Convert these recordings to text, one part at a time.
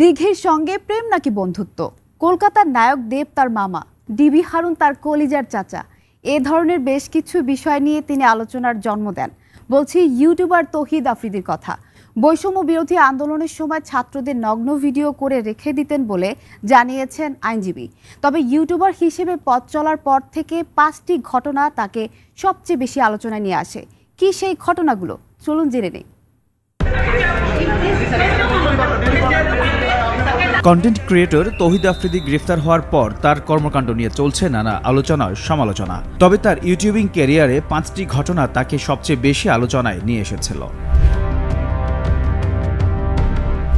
দীঘির সঙ্গে প্রেম নাকি বন্ধুত্ব? কলকাতার নায়ক দেব তার মামা, ডিবি হারুন তার কলিজার চাচা, এ ধরনের বেশ কিছু বিষয় নিয়ে তিনি আলোচনার জন্ম দেন। বলছি ইউটিউবার তৌহিদ আফ্রিদির কথা। বৈষম্য বিরোধী আন্দোলনের সময় ছাত্রদের নগ্ন ভিডিও করে রেখে দিতেন বলে জানিয়েছেন আইনজীবী। তবে ইউটিউবার হিসেবে পথ চলার পর থেকে 5টি ঘটনা তাকে সবচেয়ে বেশি আলোচনায় নিয়ে আসে। কি সেই ঘটনাগুলো? চলুন জেনে নেই। কন্টেন্ট ক্রিয়েটর তৌহিদ আফ্রিদি গ্রেফতার হওয়ার পর তার কর্মকাণ্ড নিয়ে চলছে নানা আলোচনা সমালোচনা। তবে তার ইউটিউবিং ক্যারিয়ারে 5টি ঘটনা তাকে সবচেয়ে বেশি আলোচনায় নিয়ে এসেছিল।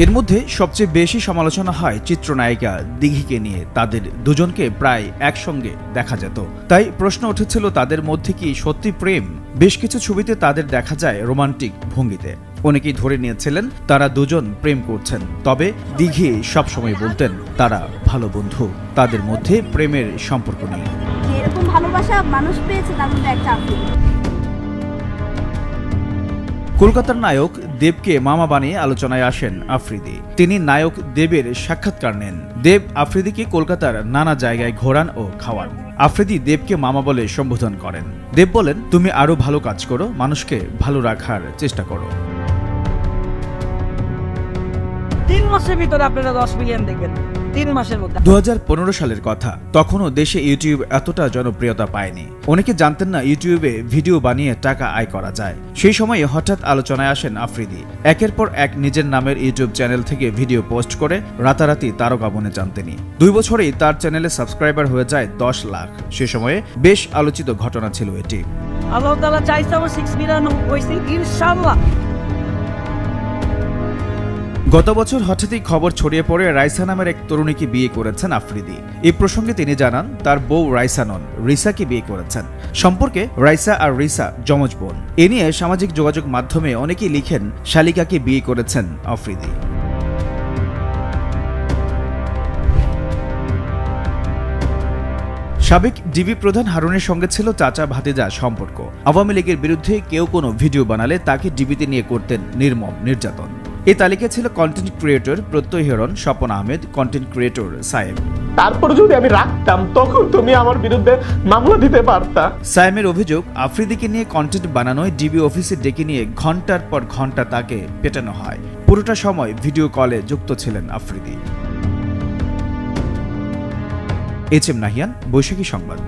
এর মধ্যে সবচেয়ে বেশি সমালোচনা হয় চিত্রনায়িকা দিঘিকে নিয়ে। তাদের দুজনকে প্রায় একসঙ্গে দেখা যেত, তাই প্রশ্ন উঠেছিল তাদের মধ্যে কি সত্যি প্রেম। বেশ কিছু ছবিতে তাদের দেখা যায় রোমান্টিক ভঙ্গিতে। অনেকেই ধরে নিয়েছিলেন তারা দুজন প্রেম করছেন, তবে দিঘি সবসময় বলতেন তারা ভালো বন্ধু, তাদের মধ্যে প্রেমের সম্পর্ক নেই। এরকম ভালোবাসা মানুষ পেয়েছে তার মধ্যে একটা আফ্রিদি। কলকাতার নায়ক দেবকে মামা বানিয়ে আলোচনায় আসেন আফ্রিদি। তিনি নায়ক দেবের সাক্ষাৎকার নেন। দেব আফ্রিদিকে কলকাতার নানা জায়গায় ঘোরান ও খাওয়ান। আফ্রিদি দেবকে মামা বলে সম্বোধন করেন। দেব বলেন, তুমি আরো ভালো কাজ করো, মানুষকে ভালো রাখার চেষ্টা করো। 3 মাসের ভিতরে আপনারা 10 মিলিয়ন দেখবেন। 3 মাসের মধ্যে। 2015 সালের কথা। তখনও দেশে ইউটিউব এতটা জনপ্রিয়তা পায়নি। অনেকে জানতেন না ইউটিউবে ভিডিও বানিয়ে টাকা আয় করা যায়। সেই সময়ে হঠাৎ আলোচনায় আসেন আফ্রিদি। একের পর এক নিজের নামের ইউটিউব চ্যানেল থেকে ভিডিও পোস্ট করে রাতারাতি তারকা বনে যান তিনি। 2 বছরেই তার চ্যানেলে সাবস্ক্রাইবার হয়ে যায় 10 লাখ। সে সময়ে বেশ আলোচিত ঘটনা ছিল এটি। আল্লাহ তাআলা চাইছে আমার 6 মিলিয়ন হইছে ইনশাআল্লাহ। গত বছর হঠাৎই খবর ছড়িয়ে পড়ে রাইসা নামের এক তরুণীকে বিয়ে করেছেন আফ্রিদি। এই প্রসঙ্গে তিনি জানান তার বউ রাইসা নন, রিসাকে বিয়ে করেছেন। সম্পর্কে রাইসা আর রিসা যমজ বোন। এ নিয়ে সামাজিক যোগাযোগ মাধ্যমে অনেকেই লিখেন শালিকাকে বিয়ে করেছেন আফ্রিদি। সাবেক ডিবি প্রধান হারুনের সঙ্গে ছিল চাচা ভাতিজা সম্পর্ক। আওয়ামী লীগের বিরুদ্ধে কেউ কোনো ভিডিও বানালে তাকে ডিবিতে নিয়ে করতেন নির্মম নির্যাতন। এই তালিকা ছিল কন্টেন্ট ক্রিয়েটর প্রত্যয় হিরণ, স্বপন আহমেদ, কন্টেন্ট ক্রিয়েটর সায়েম। তারপর যদি আমি রাখতাম তখন তুমি আমার বিরুদ্ধে মামলা দিতে পারতা। সায়েমের অভিযোগ, আফ্রিদিকে নিয়ে কন্টেন্ট বানানোয় ডিবি অফিসে ডেকে নিয়ে ঘন্টার পর ঘন্টা তাকে পেটানো হয়। পুরোটা সময় ভিডিও কলে যুক্ত ছিলেন আফ্রিদি। এইচ এম নাহিয়ান, বৈশাখী সংবাদ।